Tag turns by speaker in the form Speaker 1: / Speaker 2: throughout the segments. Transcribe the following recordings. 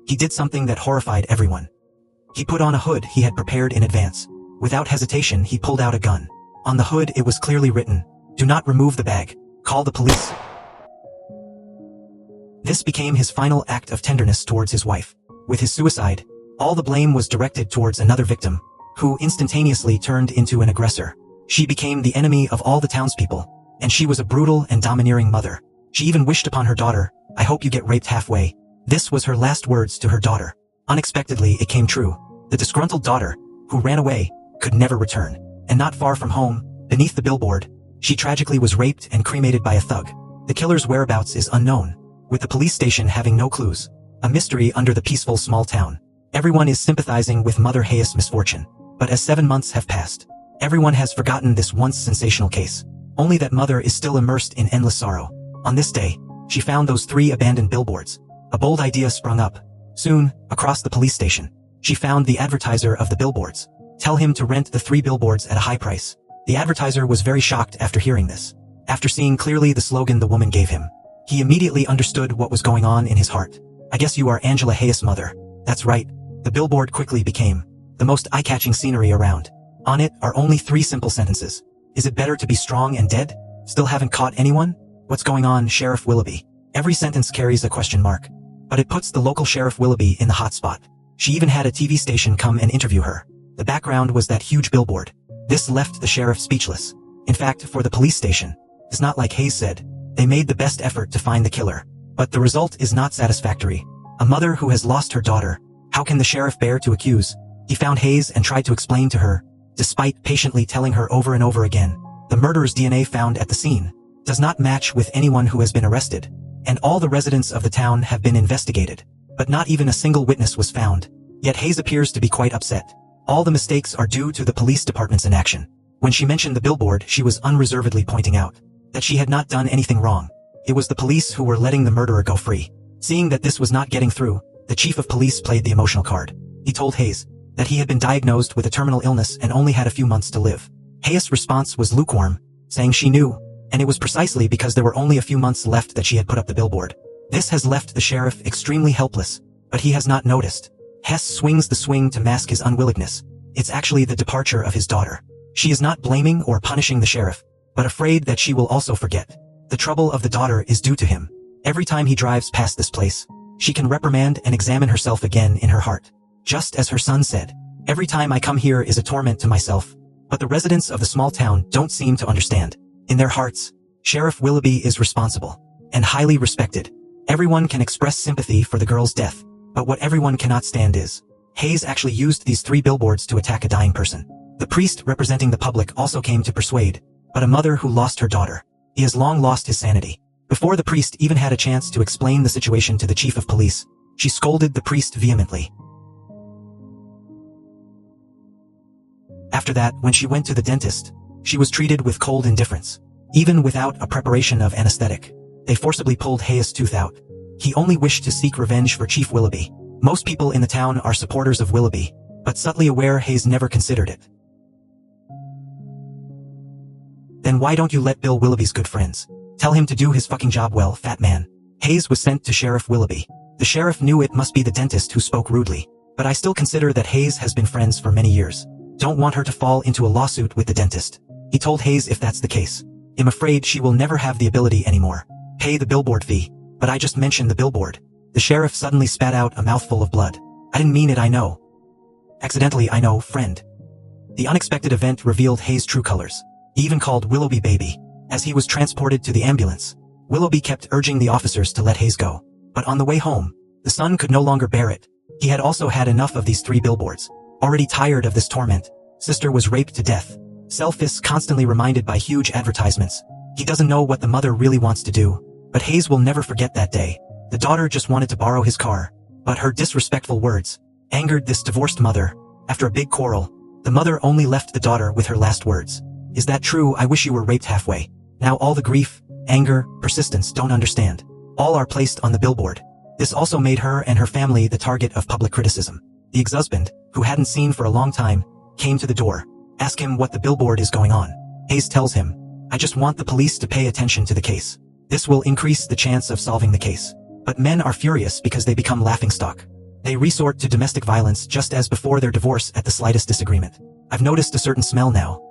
Speaker 1: He did something that horrified everyone. He put on a hood he had prepared in advance. Without hesitation, he pulled out a gun. On the hood it was clearly written, "Do not remove the bag. Call the police." This became his final act of tenderness towards his wife. With his suicide, all the blame was directed towards another victim, who instantaneously turned into an aggressor. She became the enemy of all the townspeople, and she was a brutal and domineering mother. She even wished upon her daughter, "I hope you get raped halfway." This was her last words to her daughter. Unexpectedly, it came true. The disgruntled daughter, who ran away, could never return. And not far from home, beneath the billboard, she tragically was raped and cremated by a thug. The killer's whereabouts is unknown, with the police station having no clues. A mystery under the peaceful small town. Everyone is sympathizing with Mother Hayes' misfortune. But as 7 months have passed, everyone has forgotten this once sensational case. Only that Mother is still immersed in endless sorrow. On this day, she found those 3 abandoned billboards. A bold idea sprung up. Soon, across the police station, she found the advertiser of the billboards. Tell him to rent the 3 billboards at a high price. The advertiser was very shocked after hearing this. After seeing clearly the slogan the woman gave him, he immediately understood what was going on in his heart. "I guess you are Angela Hayes' mother." That's right. The billboard quickly became the most eye-catching scenery around. On it are only 3 simple sentences. "Is it better to be strong and dead? Still haven't caught anyone? What's going on, Sheriff Willoughby?" Every sentence carries a question mark. But it puts the local Sheriff Willoughby in the hot spot. She even had a TV station come and interview her. The background was that huge billboard. This left the sheriff speechless. In fact, for the police station, it's not like Hayes said. They made the best effort to find the killer. But the result is not satisfactory. A mother who has lost her daughter. How can the sheriff bear to accuse? He found Hayes and tried to explain to her, despite patiently telling her over and over again. The murderer's DNA found at the scene does not match with anyone who has been arrested. And all the residents of the town have been investigated. But not even a single witness was found. Yet Hayes appears to be quite upset. All the mistakes are due to the police department's inaction. When she mentioned the billboard, she was unreservedly pointing out that she had not done anything wrong. It was the police who were letting the murderer go free. Seeing that this was not getting through, the chief of police played the emotional card. He told Hayes that he had been diagnosed with a terminal illness and only had a few months to live. Hayes' response was lukewarm, saying she knew, and it was precisely because there were only a few months left that she had put up the billboard. This has left the sheriff extremely helpless, but he has not noticed. Hess swings the swing to mask his unwillingness. It's actually the departure of his daughter. She is not blaming or punishing the sheriff, but afraid that she will also forget. The trouble of the daughter is due to him. Every time he drives past this place, she can reprimand and examine herself again in her heart. Just as her son said, "Every time I come here is a torment to myself." But the residents of the small town don't seem to understand. In their hearts, Sheriff Willoughby is responsible and highly respected. Everyone can express sympathy for the girl's death, but what everyone cannot stand is Hayes actually used these 3 billboards to attack a dying person. The priest representing the public also came to persuade, but a mother who lost her daughter. He has long lost his sanity. Before the priest even had a chance to explain the situation to the chief of police, she scolded the priest vehemently. After that, when she went to the dentist, she was treated with cold indifference. Even without a preparation of anesthetic, they forcibly pulled Hayes' tooth out. He only wished to seek revenge for Chief Willoughby. Most people in the town are supporters of Willoughby, but subtly aware Hayes never considered it. Then why don't you let Bill Willoughby's good friends? Tell him to do his fucking job well, fat man. Hayes was sent to Sheriff Willoughby. The sheriff knew it must be the dentist who spoke rudely, but I still consider that Hayes has been friends for many years. Don't want her to fall into a lawsuit with the dentist. He told Hayes if that's the case, I'm afraid she will never have the ability anymore. Pay the billboard fee. But I just mentioned the billboard. The sheriff suddenly spat out a mouthful of blood. I didn't mean it, I know. Accidentally, I know, friend. The unexpected event revealed Hayes' true colors. He even called Willoughby baby. As he was transported to the ambulance, Willoughby kept urging the officers to let Hayes go. But on the way home, the son could no longer bear it. He had also had enough of these 3 billboards. Already tired of this torment, sister was raped to death. Self is constantly reminded by huge advertisements. He doesn't know what the mother really wants to do. But Hayes will never forget that day. The daughter just wanted to borrow his car, but her disrespectful words angered this divorced mother. After a big quarrel, the mother only left the daughter with her last words. Is that true? I wish you were raped halfway. Now all the grief, anger, persistence don't understand. All are placed on the billboard. This also made her and her family the target of public criticism. The ex-husband, who hadn't seen for a long time, came to the door. Ask him what the billboard is going on. Hayes tells him, I just want the police to pay attention to the case. This will increase the chance of solving the case. But men are furious because they become laughingstock. They resort to domestic violence just as before their divorce at the slightest disagreement. I've noticed a certain smell now.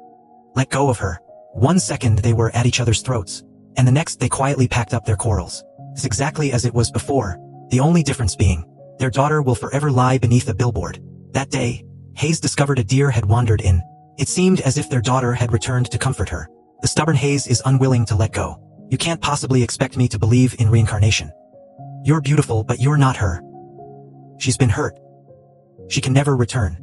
Speaker 1: Let go of her. 1 second they were at each other's throats, and the next they quietly packed up their quarrels. It's exactly as it was before, the only difference being, their daughter will forever lie beneath a billboard. That day, Hayes discovered a deer had wandered in. It seemed as if their daughter had returned to comfort her. The stubborn Hayes is unwilling to let go. You can't possibly expect me to believe in reincarnation. You're beautiful, but you're not her. She's been hurt. She can never return.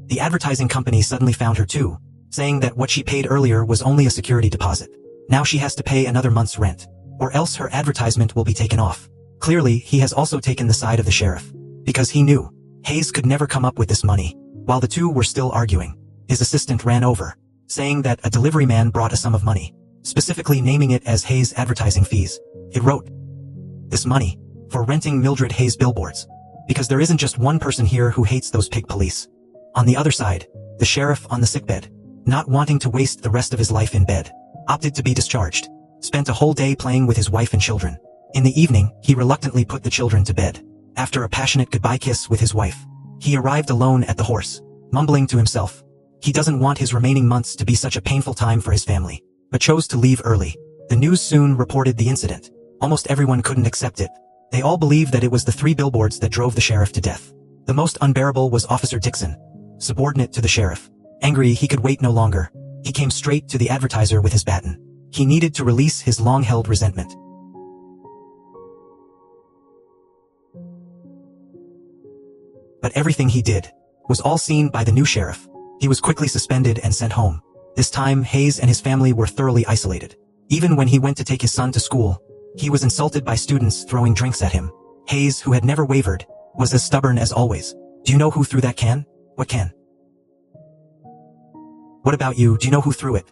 Speaker 1: The advertising company suddenly found her too, saying that what she paid earlier was only a security deposit. Now she has to pay another month's rent, or else her advertisement will be taken off. Clearly, he has also taken the side of the sheriff, because he knew Hayes could never come up with this money. While the two were still arguing, his assistant ran over, saying that a delivery man brought a sum of money, specifically naming it as Hayes' advertising fees. It wrote, "This money, for renting Mildred Hayes billboards. Because there isn't just one person here who hates those pig police." On the other side, the sheriff on the sickbed, not wanting to waste the rest of his life in bed, opted to be discharged, spent a whole day playing with his wife and children. In the evening, he reluctantly put the children to bed. After a passionate goodbye kiss with his wife, he arrived alone at the horse, mumbling to himself. He doesn't want his remaining months to be such a painful time for his family, but chose to leave early. The news soon reported the incident. Almost everyone couldn't accept it. They all believed that it was the 3 billboards that drove the sheriff to death. The most unbearable was Officer Dixon, subordinate to the sheriff. Angry he could wait no longer, he came straight to the advertiser with his baton. He needed to release his long-held resentment. But everything he did was all seen by the new sheriff. He was quickly suspended and sent home. This time, Hayes and his family were thoroughly isolated. Even when he went to take his son to school, he was insulted by students throwing drinks at him. Hayes, who had never wavered, was as stubborn as always. Do you know who threw that can? What can? What about you? Do you know who threw it?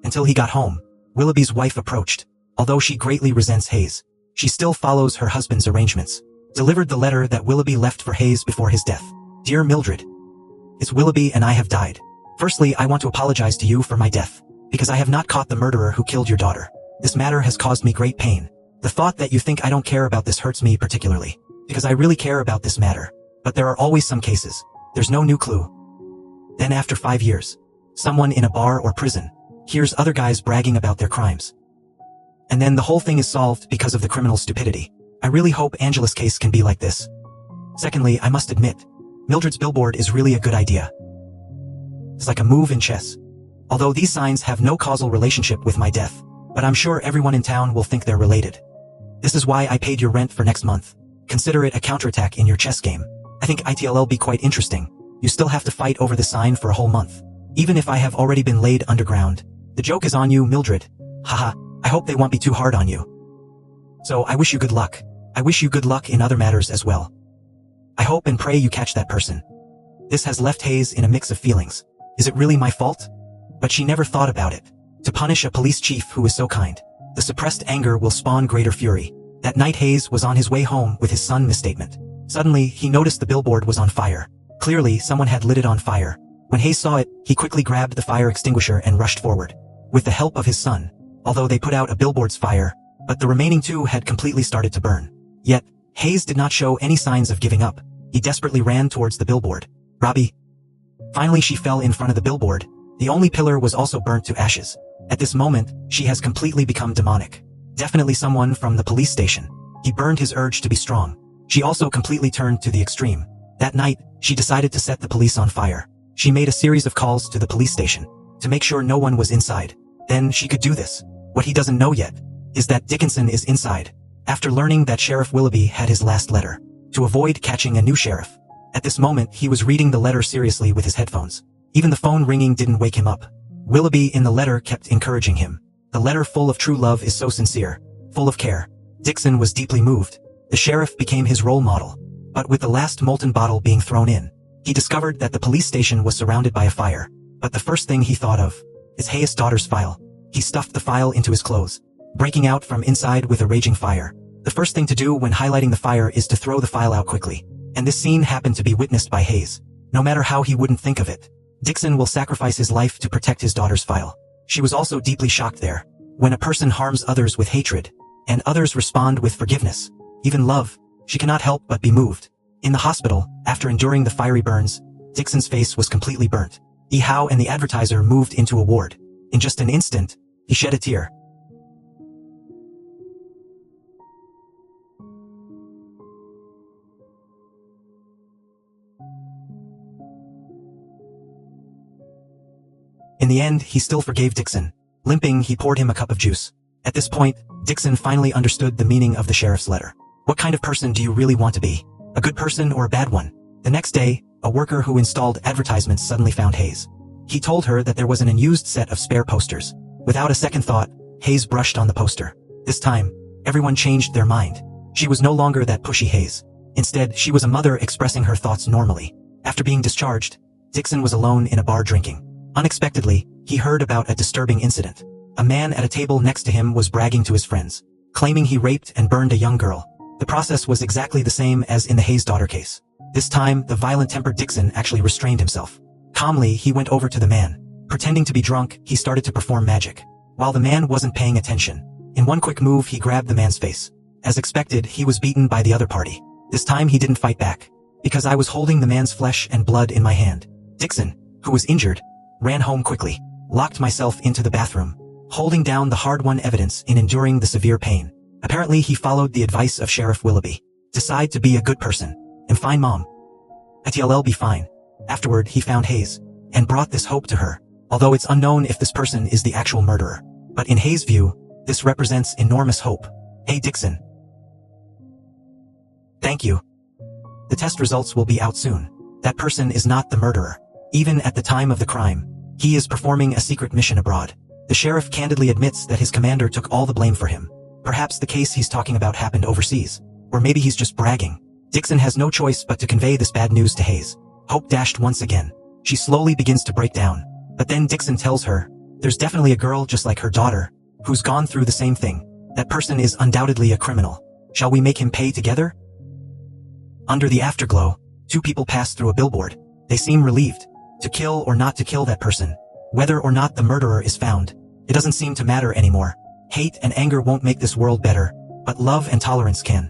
Speaker 1: Until he got home, Willoughby's wife approached. Although she greatly resents Hayes, she still follows her husband's arrangements. Delivered the letter that Willoughby left for Hayes before his death. Dear Mildred, it's Willoughby and I have died. Firstly, I want to apologize to you for my death, because I have not caught the murderer who killed your daughter. This matter has caused me great pain. The thought that you think I don't care about this hurts me particularly, because I really care about this matter. But there are always some cases. There's no new clue. Then after 5 years, someone in a bar or prison hears other guys bragging about their crimes. And then the whole thing is solved because of the criminal's stupidity. I really hope Angela's case can be like this. Secondly, I must admit, Mildred's billboard is really a good idea. It's like a move in chess. Although these signs have no causal relationship with my death, but I'm sure everyone in town will think they're related. This is why I paid your rent for next month. Consider it a counterattack in your chess game. I think it'll be quite interesting. You still have to fight over the sign for a whole month. Even if I have already been laid underground. The joke is on you, Mildred. Haha, I hope they won't be too hard on you. So I wish you good luck. I wish you good luck in other matters as well. I hope and pray you catch that person. This has left Hayes in a mix of feelings. Is it really my fault? But she never thought about it. To punish a police chief who is so kind. The suppressed anger will spawn greater fury. That night Hayes was on his way home with his son misstatement. Suddenly, he noticed the billboard was on fire. Clearly, someone had lit it on fire. When Hayes saw it, he quickly grabbed the fire extinguisher and rushed forward. With the help of his son, although they put out a billboard's fire, but the remaining 2 had completely started to burn. Yet, Hayes did not show any signs of giving up. He desperately ran towards the billboard. Robbie. Finally she fell in front of the billboard. The only pillar was also burnt to ashes. At this moment, she has completely become demonic. Definitely someone from the police station. He burned his urge to be strong. She also completely turned to the extreme. That night, she decided to set the police on fire. She made a series of calls to the police station to make sure no one was inside. Then she could do this. What he doesn't know yet is that Dickinson is inside. After learning that Sheriff Willoughby had his last letter, to avoid catching a new sheriff. At this moment, he was reading the letter seriously with his headphones. Even the phone ringing didn't wake him up. Willoughby in the letter kept encouraging him. The letter full of true love is so sincere, full of care. Dixon was deeply moved. The sheriff became his role model. But with the last molten bottle being thrown in, he discovered that the police station was surrounded by a fire. But the first thing he thought of is Hayes' daughter's file. He stuffed the file into his clothes, breaking out from inside with a raging fire. The first thing to do when highlighting the fire is to throw the file out quickly. And this scene happened to be witnessed by Hayes. No matter how he wouldn't think of it, Dixon will sacrifice his life to protect his daughter's file. She was also deeply shocked there. When a person harms others with hatred, and others respond with forgiveness, even love, she cannot help but be moved. In the hospital, after enduring the fiery burns, Dixon's face was completely burnt. Howe and the advertiser moved into a ward. In just an instant, he shed a tear. In the end, he still forgave Dixon. Limping, he poured him a cup of juice. At this point, Dixon finally understood the meaning of the sheriff's letter. What kind of person do you really want to be? A good person or a bad one? The next day, a worker who installed advertisements suddenly found Hayes. He told her that there was an unused set of spare posters. Without a second thought, Hayes brushed on the poster. This time, everyone changed their mind. She was no longer that pushy Hayes. Instead, she was a mother expressing her thoughts normally. After being discharged, Dixon was alone in a bar drinking. Unexpectedly, he heard about a disturbing incident. A man at a table next to him was bragging to his friends, claiming he raped and burned a young girl. The process was exactly the same as in the Hayes daughter case. This time, the violent-tempered Dixon actually restrained himself. Calmly, he went over to the man. Pretending to be drunk, he started to perform magic. While the man wasn't paying attention, in one quick move, he grabbed the man's face. As expected, he was beaten by the other party. This time, he didn't fight back, because I was holding the man's flesh and blood in my hand. Dixon, who was injured, ran home quickly, locked myself into the bathroom, holding down the hard-won evidence in enduring the severe pain. Apparently, he followed the advice of Sheriff Willoughby. Decide to be a good person. I'm fine, Mom. I'll be fine. Afterward, he found Hayes, and brought this hope to her, although it's unknown if this person is the actual murderer. But in Hayes' view, this represents enormous hope. Hey, Dixon. Thank you. The test results will be out soon. That person is not the murderer. Even at the time of the crime, he is performing a secret mission abroad. The sheriff candidly admits that his commander took all the blame for him. Perhaps the case he's talking about happened overseas. Or maybe he's just bragging. Dixon has no choice but to convey this bad news to Hayes. Hope dashed once again. She slowly begins to break down. But then Dixon tells her, there's definitely a girl just like her daughter, who's gone through the same thing. That person is undoubtedly a criminal. Shall we make him pay together? Under the afterglow, two people pass through a billboard. They seem relieved. To kill or not to kill that person. Whether or not the murderer is found, it doesn't seem to matter anymore. Hate and anger won't make this world better, but love and tolerance can.